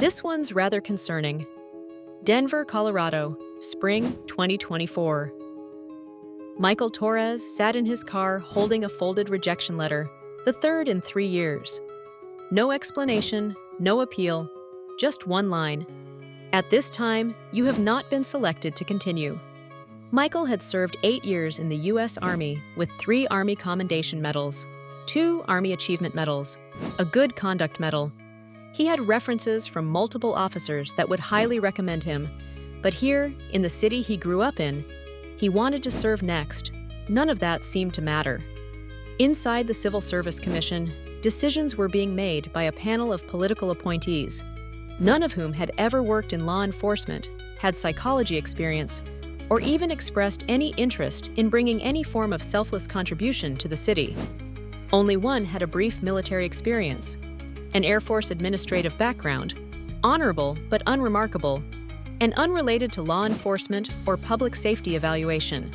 This one's rather concerning. Denver, Colorado, spring 2024. Michael Torres sat in his car holding a folded rejection letter, the third in 3 years. No explanation, no appeal, just one line. At this time, you have not been selected to continue. Michael had served 8 years in the U.S. Army with 3 Army Commendation Medals, 2 Army Achievement Medals, a Good Conduct Medal. He had references from multiple officers that would highly recommend him, but here, in the city he grew up in, he wanted to serve next. None of that seemed to matter. Inside the Civil Service Commission, decisions were being made by a panel of political appointees, none of whom had ever worked in law enforcement, had psychology experience, or even expressed any interest in bringing any form of selfless contribution to the city. Only one had a brief military experience, an Air Force administrative background, honorable but unremarkable, and unrelated to law enforcement or public safety evaluation.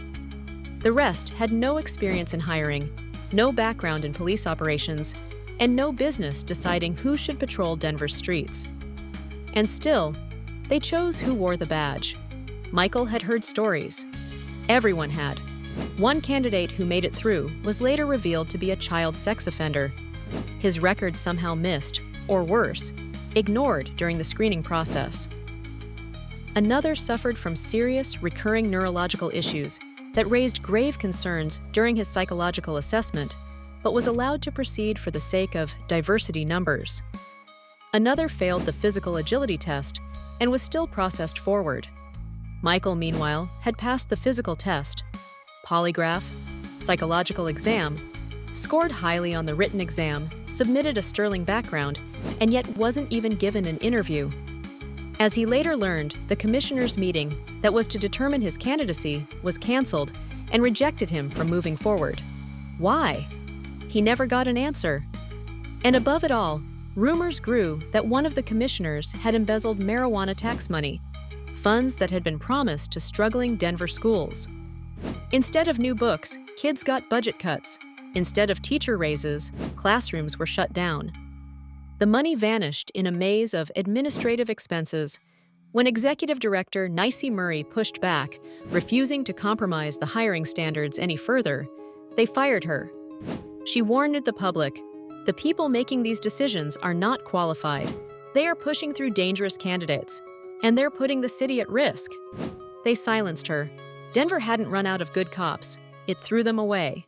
The rest had no experience in hiring, no background in police operations, and no business deciding who should patrol Denver's streets. And still, they chose who wore the badge. Michael had heard stories. Everyone had. One candidate who made it through was later revealed to be a child sex offender. His record somehow missed, or worse, ignored during the screening process. Another suffered from serious, recurring neurological issues that raised grave concerns during his psychological assessment, but was allowed to proceed for the sake of diversity numbers. Another failed the physical agility test and was still processed forward. Michael, meanwhile, had passed the physical test, polygraph, psychological exam, scored highly on the written exam, submitted a sterling background, and yet wasn't even given an interview. As he later learned, the commissioners' meeting that was to determine his candidacy was canceled and rejected him from moving forward. Why? He never got an answer. And above it all, rumors grew that one of the commissioners had embezzled marijuana tax money, funds that had been promised to struggling Denver schools. Instead of new books, kids got budget cuts. Instead of teacher raises, classrooms were shut down. The money vanished in a maze of administrative expenses. When Executive Director Nicey Murray pushed back, refusing to compromise the hiring standards any further, they fired her. She warned the public, the people making these decisions are not qualified. They are pushing through dangerous candidates, and they're putting the city at risk. They silenced her. Denver hadn't run out of good cops. It threw them away.